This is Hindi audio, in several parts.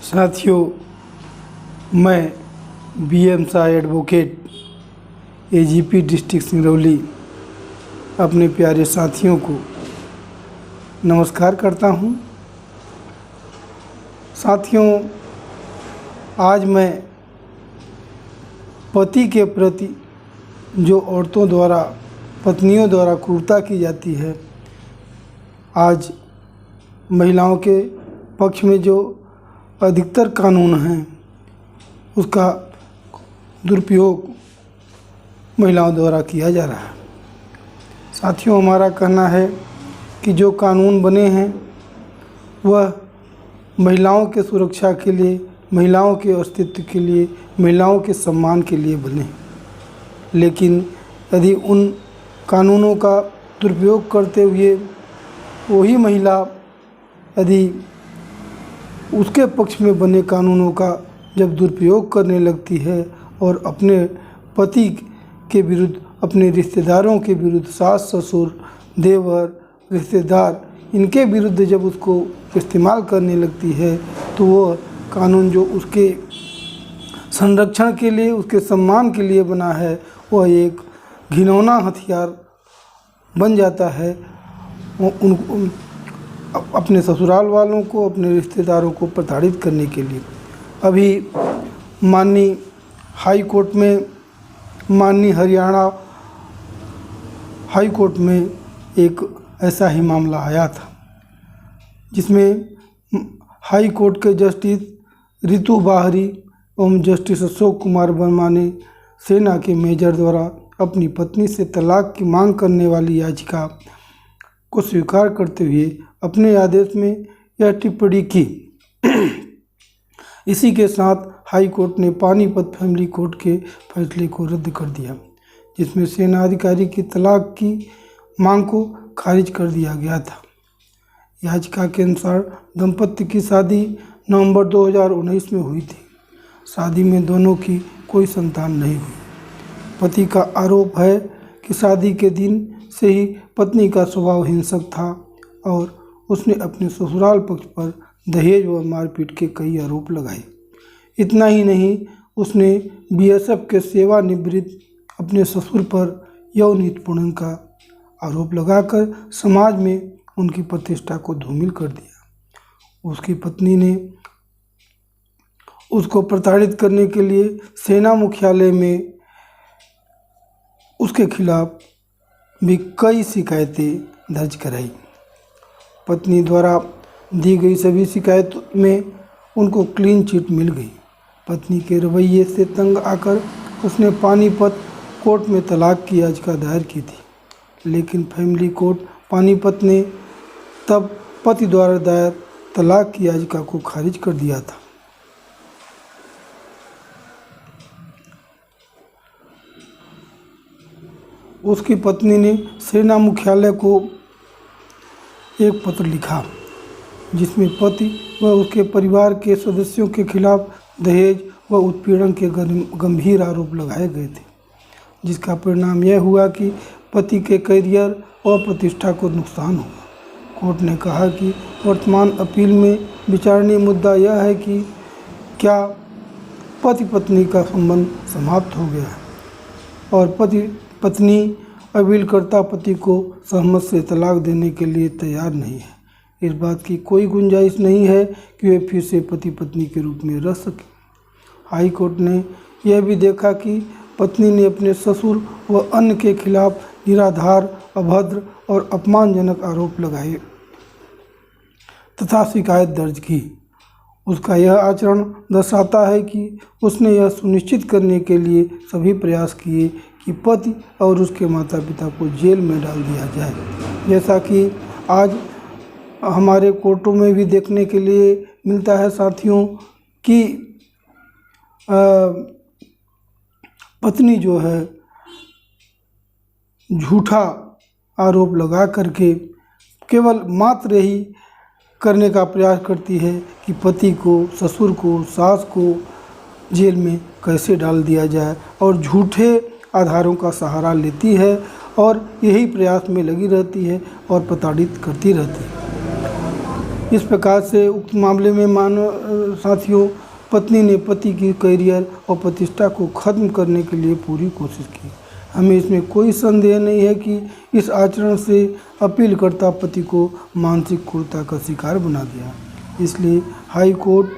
साथियों, मैं BM Shah advocate AGP district Singrauli अपने प्यारे साथियों को नमस्कार करता हूं। साथियों, आज मैं पति के प्रति जो औरतों द्वारा, पत्नियों द्वारा क्रूरता की जाती है, आज महिलाओं के पक्ष में जो अधिकतर कानून हैं उसका दुरुपयोग महिलाओं द्वारा किया जा रहा है। साथियों, हमारा कहना है कि जो कानून बने हैं वह महिलाओं के सुरक्षा के लिए, महिलाओं के अस्तित्व के लिए, महिलाओं के सम्मान के लिए बने। लेकिन यदि उन कानूनों का दुरुपयोग करते हुए वही महिला यदि उसके पक्ष में बने कानूनों का जब दुरुपयोग करने लगती है और अपने पति के विरुद्ध, अपने रिश्तेदारों के विरुद्ध, सास ससुर, देवर, रिश्तेदार, इनके विरुद्ध जब उसको इस्तेमाल करने लगती है तो वो कानून जो उसके संरक्षण के लिए, उसके सम्मान के लिए बना है, वह एक घिनौना हथियार बन जाता है अपने ससुराल वालों को, अपने रिश्तेदारों को प्रताड़ित करने के लिए। अभी माननीय हाई कोर्ट में, माननीय हरियाणा हाई कोर्ट में एक ऐसा ही मामला आया था जिसमें हाई कोर्ट के जस्टिस रितु बाहरी एवं जस्टिस अशोक कुमार वर्मा ने सेना के मेजर द्वारा अपनी पत्नी से तलाक की मांग करने वाली याचिका को स्वीकार करते हुए अपने आदेश में यह टिप्पणी की। इसी के साथ हाई कोर्ट ने पानीपत फैमिली कोर्ट के फैसले को रद्द कर दिया, जिसमें सेना अधिकारी की तलाक की मांग को खारिज कर दिया गया था। याचिका के अनुसार दंपति की शादी नवंबर 2019 में हुई थी। शादी में दोनों की कोई संतान नहीं हुई। पति का आरोप है कि शादी के दिन से ही पत्नी का स्वभाव हिंसक था और उसने अपने ससुराल पक्ष पर दहेज व मारपीट के कई आरोप लगाए। इतना ही नहीं, उसने BSF के सेवानिवृत्त अपने ससुर पर यौन उत्पीड़न का आरोप लगाकर समाज में उनकी प्रतिष्ठा को धूमिल कर दिया। उसकी पत्नी ने उसको प्रताड़ित करने के लिए सेना मुख्यालय में उसके खिलाफ भी कई शिकायतें दर्ज कराई। पत्नी द्वारा दी गई सभी शिकायतों में उनको क्लीन चिट मिल गई। पत्नी के रवैये से तंग आकर उसने पानीपत कोर्ट में तलाक की याचिका दायर की थी, लेकिन फैमिली कोर्ट पानीपत ने तब पति द्वारा दायर तलाक की याचिका को खारिज कर दिया था। उसकी पत्नी ने सेना मुख्यालय को एक पत्र लिखा जिसमें पति व उसके परिवार के सदस्यों के खिलाफ दहेज व उत्पीड़न के गंभीर आरोप लगाए गए थे, जिसका परिणाम यह हुआ कि पति के करियर और प्रतिष्ठा को नुकसान हुआ। कोर्ट ने कहा कि वर्तमान अपील में विचारणीय मुद्दा यह है कि क्या पति पत्नी का संबंध समाप्त हो गया है और पत्नी अपीलकर्ता पति को सहमत से तलाक देने के लिए तैयार नहीं है। इस बात की कोई गुंजाइश नहीं है कि वे फिर से पति पत्नी के रूप में रह सकें। हाई कोर्ट ने यह भी देखा कि पत्नी ने अपने ससुर व अन्य के खिलाफ निराधार, अभद्र और अपमानजनक आरोप लगाए तथा शिकायत दर्ज की। उसका यह आचरण दर्शाता है कि उसने यह सुनिश्चित करने के लिए सभी प्रयास किए कि पति और उसके माता पिता को जेल में डाल दिया जाए, जैसा कि आज हमारे कोर्टों में भी देखने के लिए मिलता है साथियों कि पत्नी जो है झूठा आरोप लगा करके केवल मात्र ही करने का प्रयास करती है कि पति को, ससुर को, सास को जेल में कैसे डाल दिया जाए और झूठे आधारों का सहारा लेती है और यही प्रयास में लगी रहती है और प्रताड़ित करती रहती है। इस प्रकार से उक्त मामले में साथियों पत्नी ने पति की करियर और प्रतिष्ठा को खत्म करने के लिए पूरी कोशिश की। हमें इसमें कोई संदेह नहीं है कि इस आचरण से अपीलकर्ता पति को मानसिक क्रूरता का शिकार बना दिया। इसलिए हाई कोर्ट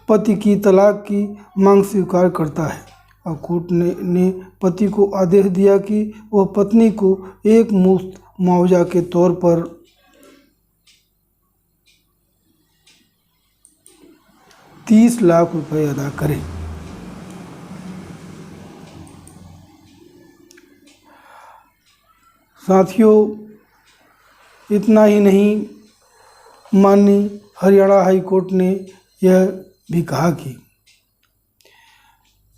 पति की तलाक की मांग स्वीकार करता है और कोर्ट ने पति को आदेश दिया कि वह पत्नी को एक मुश्त मुआवजा के तौर पर 30 लाख रुपए अदा करें। साथियों, इतना ही नहीं, माननीय हरियाणा हाई कोर्ट ने यह भी कहा कि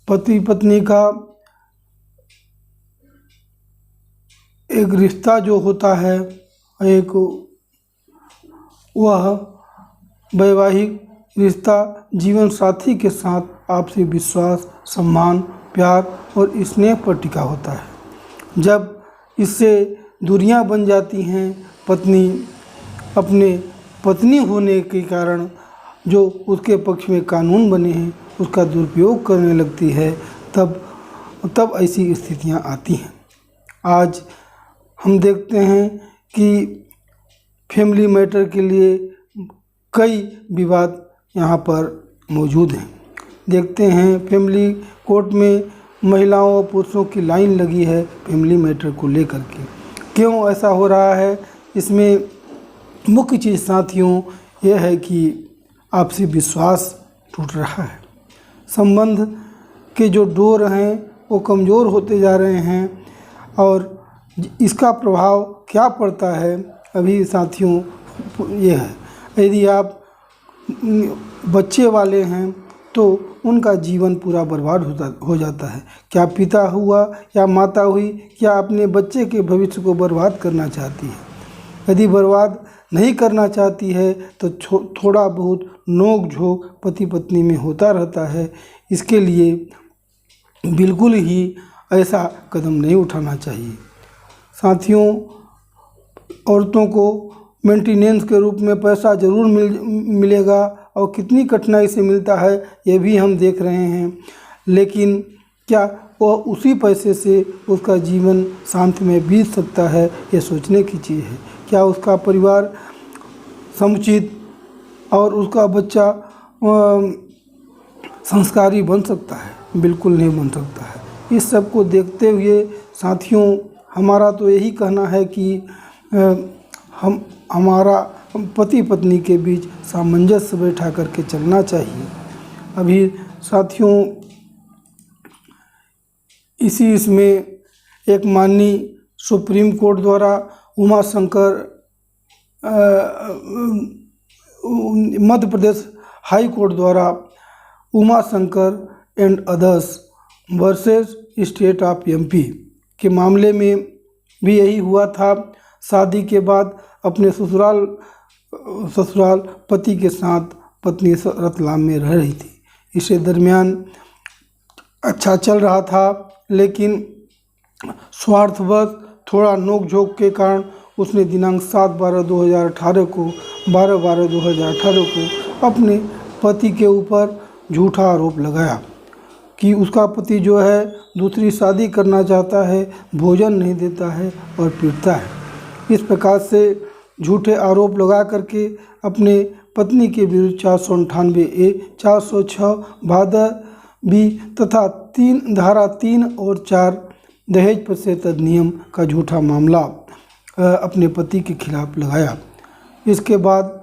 पति पत्नी का एक रिश्ता जो होता है, एक वह वैवाहिक रिश्ता जीवन साथी के साथ आपसी विश्वास, सम्मान, प्यार और स्नेह पर टिका होता है। जब इससे दूरियां बन जाती हैं, पत्नी अपने पत्नी होने के कारण जो उसके पक्ष में कानून बने हैं उसका दुरुपयोग करने लगती है, तब ऐसी स्थितियां आती हैं। आज हम देखते हैं कि फैमिली मैटर के लिए कई विवाद यहाँ पर मौजूद हैं। देखते हैं फैमिली कोर्ट में महिलाओं और पुरुषों की लाइन लगी है फैमिली मैटर को लेकर के। क्यों ऐसा हो रहा है? इसमें मुख्य चीज़ साथियों यह है कि आपसी विश्वास टूट रहा है। संबंध के जो डोर हैं वो कमज़ोर होते जा रहे हैं और इसका प्रभाव क्या पड़ता है अभी साथियों ये है, यदि आप बच्चे वाले हैं तो उनका जीवन पूरा बर्बाद हो जाता है। क्या पिता हुआ या माता हुई, क्या अपने बच्चे के भविष्य को बर्बाद करना चाहती है? यदि बर्बाद नहीं करना चाहती है तो थोड़ा बहुत नोक झोंक पति पत्नी में होता रहता है। इसके लिए बिल्कुल ही ऐसा कदम नहीं उठाना चाहिए। साथियों, औरतों को मेंटेनेंस के रूप में पैसा ज़रूर मिलेगा और कितनी कठिनाई से मिलता है ये भी हम देख रहे हैं, लेकिन क्या वह उसी पैसे से उसका जीवन शांति में बीत सकता है, ये सोचने की चीज़ है। क्या उसका परिवार समुचित और उसका बच्चा संस्कारी बन सकता है? बिल्कुल नहीं बन सकता है। इस सब को देखते हुए साथियों हमारा तो यही कहना है कि हमारा पति पत्नी के बीच सामंजस्य बैठा करके चलना चाहिए। अभी साथियों इसमें एक माननीय सुप्रीम कोर्ट द्वारा उमा शंकर मध्य प्रदेश हाई कोर्ट द्वारा Uma Shankar and others versus state of MP के मामले में भी यही हुआ था। शादी के बाद अपने ससुराल पति के साथ पत्नी रतलाम में रह रही थी। इसे दरमियान अच्छा चल रहा था, लेकिन स्वार्थवश थोड़ा नोक-झोंक के कारण उसने दिनांक 7/12/2018 को अपने पति के ऊपर झूठा आरोप लगाया कि उसका पति जो है दूसरी शादी करना चाहता है, भोजन नहीं देता है और पीटता है। इस प्रकार से झूठे आरोप लगा करके अपने पत्नी के विरुद्ध 498A, 406 भादर बी तथा धारा 3 और 4 दहेज प्रतिशत अधिनियम का झूठा मामला अपने पति के खिलाफ लगाया। इसके बाद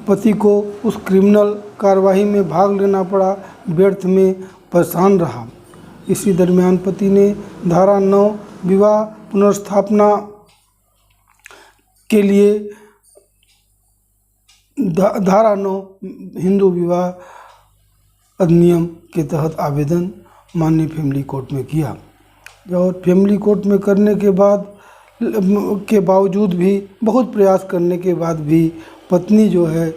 पति को उस क्रिमिनल कार्रवाई में भाग लेना पड़ा, व्यर्थ में परेशान रहा। इसी दरमियान पति ने धारा 9 विवाह पुनर्स्थापना के लिए धारा 9 हिंदू विवाह अधिनियम के तहत आवेदन माननीय फैमिली कोर्ट में किया और फैमिली कोर्ट में करने के बावजूद भी बहुत प्रयास करने के बाद भी पत्नी जो है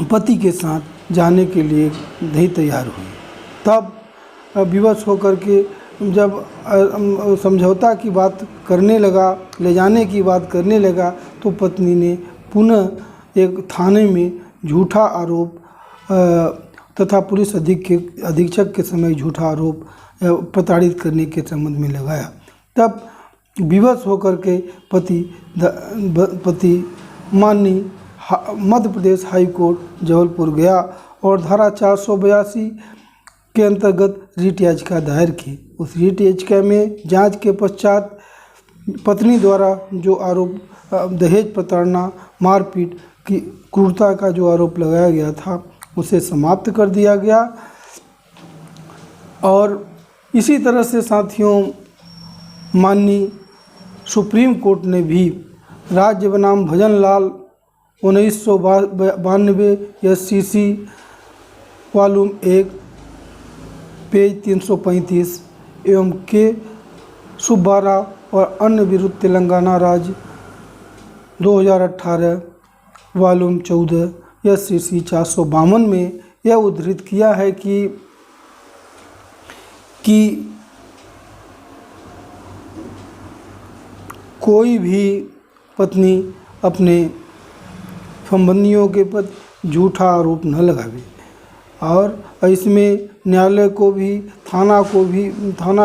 पति के साथ जाने के लिए नहीं तैयार हुई। तब विवश होकर के जब समझौता की बात करने लगा, ले जाने की बात करने लगा, तो पत्नी ने पुनः एक थाने में झूठा आरोप तथा पुलिस अधीक्षक के समय झूठा आरोप प्रताड़ित करने के संबंध में लगाया। तब विवश होकर के पति माननीय मध्य प्रदेश हाई कोर्ट जबलपुर गया और धारा 482 के अंतर्गत रिट याचिका दायर की। उस रिट याचिका में जांच के पश्चात पत्नी द्वारा जो आरोप दहेज प्रताड़ना, मारपीट की क्रूरता का जो आरोप लगाया गया था, उसे समाप्त कर दिया गया। और इसी तरह से साथियों, माननीय सुप्रीम कोर्ट ने भी राज्य बनाम भजनलाल 1992 SCC वॉल्यूम 1 पेज 335 एवं के सुब्बाराव और अन्य विरुद्ध तेलंगाना राज्य 2018 वॉल्यूम 14 SCC 452 में यह उद्धृत किया है कि कोई भी पत्नी अपने संबंधियों के प्रति झूठा आरोप न लगावे। और इसमें न्यायालय को भी, थाना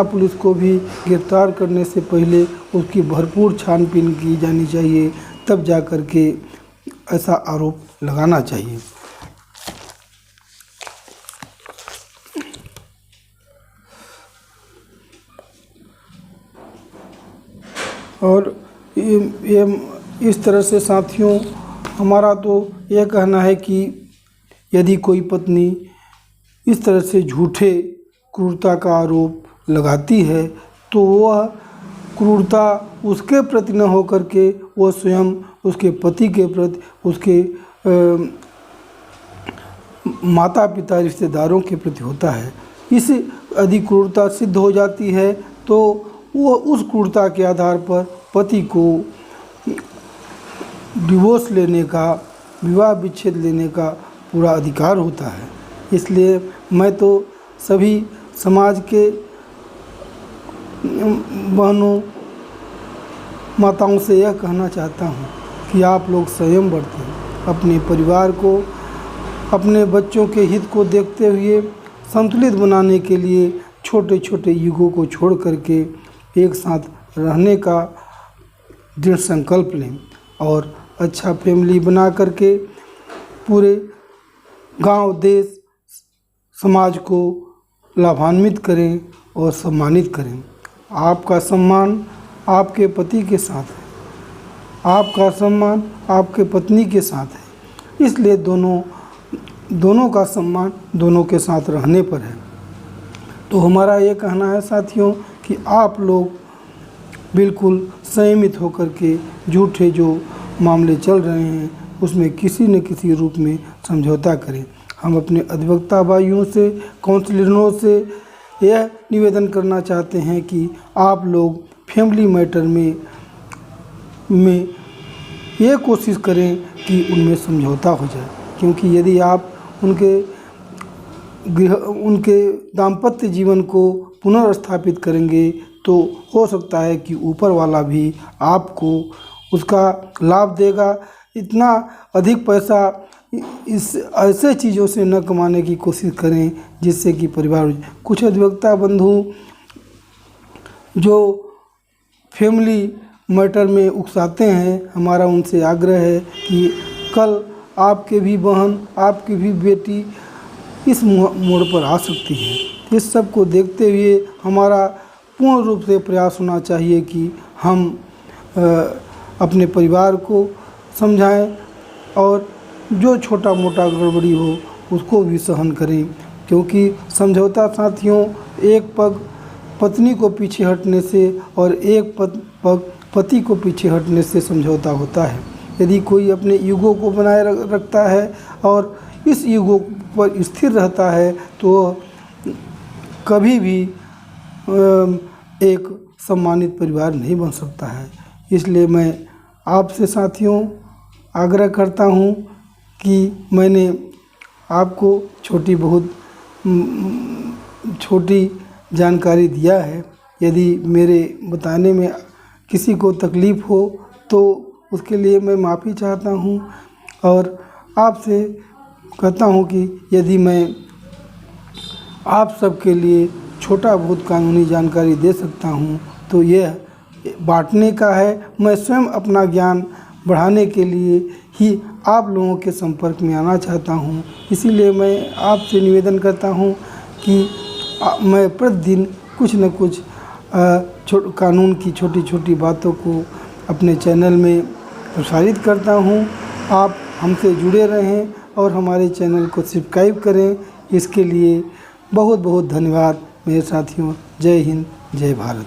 पुलिस को भी गिरफ्तार करने से पहले उसकी भरपूर छानबीन की जानी चाहिए, तब जा कर के ऐसा आरोप लगाना चाहिए। और ये इस तरह से साथियों, हमारा तो यह कहना है कि यदि कोई पत्नी इस तरह से झूठे क्रूरता का आरोप लगाती है, तो वह क्रूरता उसके प्रति न होकर के वह स्वयं उसके पति के प्रति, उसके माता पिता, रिश्तेदारों के प्रति होता है। इस यदि क्रूरता सिद्ध हो जाती है तो वह उस क्रूरता के आधार पर पति को डिवोर्स लेने का, विवाह विच्छेद लेने का पूरा अधिकार होता है। इसलिए मैं तो सभी समाज के बहनों, माताओं से यह कहना चाहता हूँ कि आप लोग संयम बरतें, अपने परिवार को, अपने बच्चों के हित को देखते हुए संतुलित बनाने के लिए छोटे छोटे युगों को छोड़ करके एक साथ रहने का दृढ़ संकल्प लें और अच्छा फैमिली बना करके पूरे गांव, देश, समाज को लाभान्वित करें और सम्मानित करें। आपका सम्मान आपके पति के साथ है, आपका सम्मान आपके पत्नी के साथ है, इसलिए दोनों का सम्मान दोनों के साथ रहने पर है। तो हमारा ये कहना है साथियों कि आप लोग बिल्कुल संयमित होकर के झूठे जो मामले चल रहे हैं उसमें किसी न किसी रूप में समझौता करें। हम अपने अधिवक्ता भाइयों से, काउंसलरों से यह निवेदन करना चाहते हैं कि आप लोग फैमिली मैटर में ये कोशिश करें कि उनमें समझौता हो जाए, क्योंकि यदि आप उनके दाम्पत्य जीवन को पुनर्स्थापित करेंगे तो हो सकता है कि ऊपर वाला भी आपको उसका लाभ देगा। इतना अधिक पैसा इस ऐसे चीज़ों से न कमाने की कोशिश करें जिससे कि परिवार, कुछ अधिवक्ता बंधु जो फैमिली मैटर में उकसाते हैं, हमारा उनसे आग्रह है कि कल आपके भी बहन, आपकी भी बेटी इस मोड़ पर आ सकती है। इस सब को देखते हुए हमारा पूर्ण रूप से प्रयास होना चाहिए कि हम अपने परिवार को समझाएं और जो छोटा मोटा गड़बड़ी हो उसको भी सहन करें, क्योंकि समझौता साथियों एक पग पत्नी को पीछे हटने से और एक पग पति को पीछे हटने से समझौता होता है। यदि कोई अपने ईगो को बनाए रखता है और इस ईगो पर स्थिर रहता है तो कभी भी एक सम्मानित परिवार नहीं बन सकता है। इसलिए मैं आपसे साथियों आग्रह करता हूँ कि मैंने आपको छोटी जानकारी दिया है। यदि मेरे बताने में किसी को तकलीफ़ हो तो उसके लिए मैं माफ़ी चाहता हूँ और आपसे कहता हूँ कि यदि मैं आप सबके लिए छोटा बहुत कानूनी जानकारी दे सकता हूँ तो यह बांटने का है। मैं स्वयं अपना ज्ञान बढ़ाने के लिए ही आप लोगों के संपर्क में आना चाहता हूँ। इसीलिए मैं आपसे निवेदन करता हूँ कि मैं प्रतिदिन कुछ न कुछ कानून की छोटी छोटी बातों को अपने चैनल में प्रसारित करता हूँ। आप हमसे जुड़े रहें और हमारे चैनल को सब्सक्राइब करें। इसके लिए बहुत बहुत धन्यवाद मेरे साथियों। जय हिंद, जय भारत।